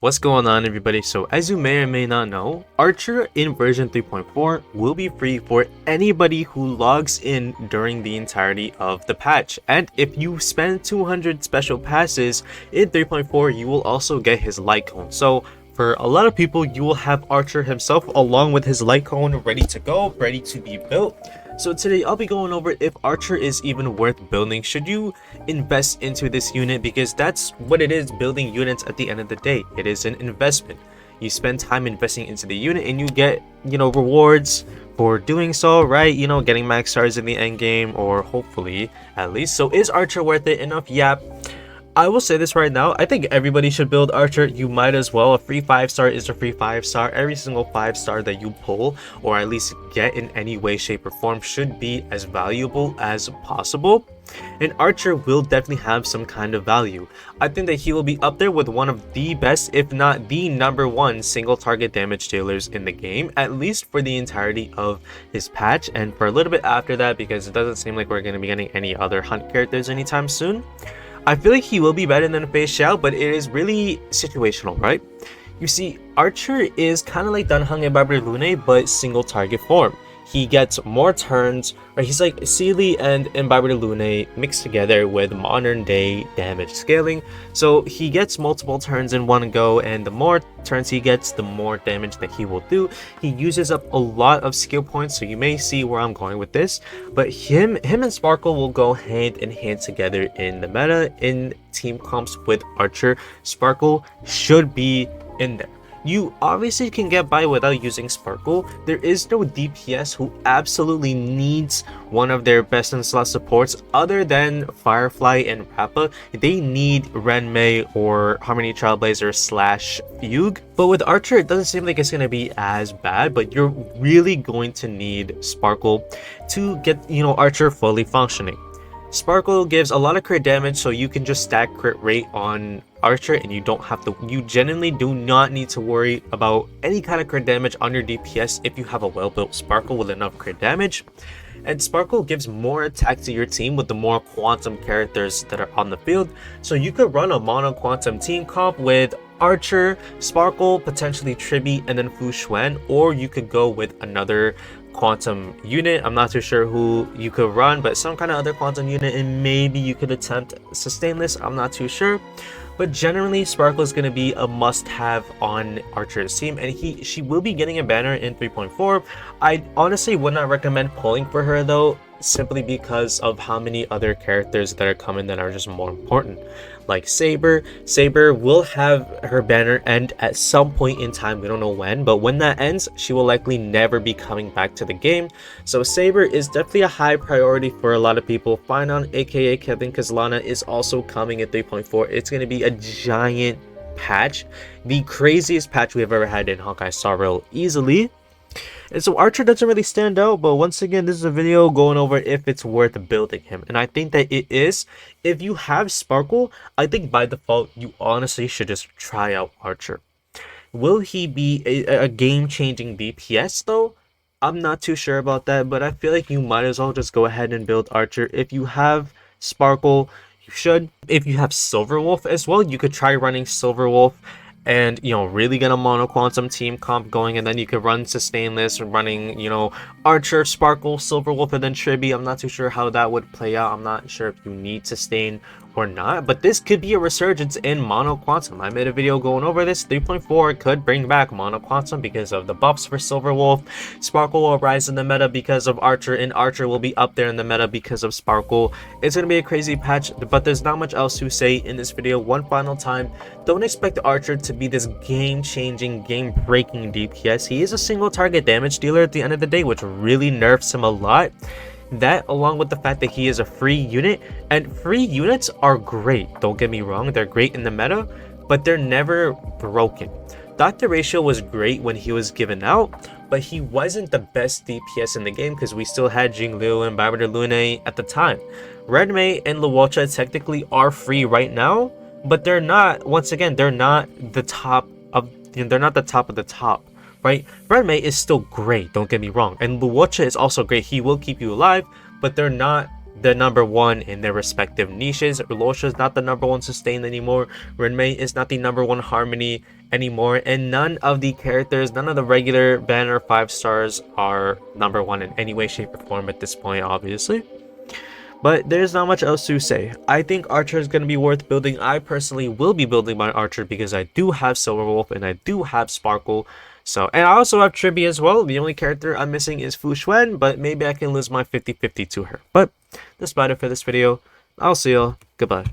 What's going on, everybody? So as you may or may not know, Archer in version 3.4 will be free for anybody who logs in during the entirety of the patch. And if you spend 200 special passes in 3.4, you will also get his light cone. So for a lot of people, you will have Archer himself along with his light cone ready to go, ready to be built. So today I'll be going over if Archer is even worth building. Should you invest into this unit? Because that's what it is, building units at the end of the day. It is an investment. You spend time investing into the unit and you get, rewards for doing so, right? Getting max stars in the end game, or hopefully at least. So is Archer worth it enough? Yeah. I will say this right now, I think everybody should build Archer. You might as well. A free 5-star is a free 5-star. Every single 5-star that you pull, or at least get in any way, shape, or form, should be as valuable as possible. And Archer will definitely have some kind of value. I think that he will be up there with one of the best, if not the #1 single target damage dealers in the game, at least for the entirety of his patch, and for a little bit after that, because it doesn't seem like we're going to be getting any other hunt characters anytime soon. I feel like he will be better than Fei Xiao, but it is really situational, right? You see, Archer is kind of like Danheng and Barbara Lune, but single target form. He gets more turns, right? He's like Sealy and Barbara Lune mixed together with modern day damage scaling. So he gets multiple turns in one go, and the more turns he gets, the more damage that he will do. He uses up a lot of skill points, so you may see where I'm going with this. But him and Sparkle will go hand in hand together in the meta, in team comps with Archer. Sparkle should be in there. You obviously can get by without using Sparkle. There is no DPS who absolutely needs one of their best in slot supports other than Firefly and Rappa. They need Renmei or Harmony Trailblazer / Fugue. But with Archer, it doesn't seem like it's going to be as bad, but you're really going to need Sparkle to get, Archer fully functioning. Sparkle gives a lot of crit damage, so you can just stack crit rate on Archer and you genuinely do not need to worry about any kind of crit damage on your DPS if you have a well-built Sparkle with enough crit damage. And Sparkle gives more attack to your team with the more quantum characters that are on the field. So you could run a mono quantum team comp with Archer, Sparkle, potentially Tribi, and then Fu Xuan, or you could go with another quantum unit. I'm not too sure who you could run, but some kind of other quantum unit, and maybe you could attempt Sustainless. I'm not too sure. But generally, Sparkle is going to be a must-have on Archer's team, and she will be getting a banner in 3.4. I honestly would not recommend pulling for her though, simply because of how many other characters that are coming that are just more important. Like Saber. Saber will have her banner end at some point in time. We don't know when, but when that ends, she will likely never be coming back to the game. So Saber is definitely a high priority for a lot of people. Finon, aka Kevin Kazlana, is also coming at 3.4. It's going to be a giant patch. The craziest patch we have ever had in Honkai Star Rail, easily. And so Archer doesn't really stand out, but once again, this is a video going over if it's worth building him. And I think that it is. If you have Sparkle, I think by default, you honestly should just try out Archer. Will he be a game-changing DPS though? I'm not too sure about that, but I feel like you might as well just go ahead and build Archer. If you have Sparkle, you should. If you have Silverwolf as well, you could try running Silverwolf and really get a mono quantum team comp going, and then you could run Sustainless running Archer, Sparkle, Silverwolf, and then Tribi. I'm not too sure how that would play out. I'm not sure if you need Sustain or not, but this could be a resurgence in mono quantum. I made a video going over this. 3.4 could bring back mono quantum because of the buffs for Silverwolf. Sparkle will rise in the meta because of Archer, and Archer will be up there in the meta because of Sparkle. It's going to be a crazy patch, but there's not much else to say in this video. One final time, don't expect Archer to be this game-changing, game-breaking DPS. He is a single target damage dealer at the end of the day, which really nerfs him a lot. That, along with the fact that he is a free unit, and free units are great, don't get me wrong, they're great in the meta, but they're never broken. Dr. Ratio was great when he was given out, but he wasn't the best DPS in the game because we still had Jingliu and Barbara Lune at the time. Renmei and Luocha technically are free right now, but they're not, once again, they're not the top of the top. Right? Renmei is still great, don't get me wrong, and Luocha is also great. He will keep you alive, but they're not the #1 in their respective niches. Luocha is not the #1 sustain anymore. Renmei is not the #1 harmony, anymore, and none of the characters, none of the regular banner 5 stars are number 1 in any way, shape, or form at this point, obviously. But there's not much else to say. I think Archer is going to be worth building. I personally will be building my Archer because I do have Silverwolf and I do have Sparkle. So, and I also have Tribby as well. The only character I'm missing is Fu Xuan, but maybe I can lose my 50-50 to her. But that's about it for this video. I'll see y'all. Goodbye.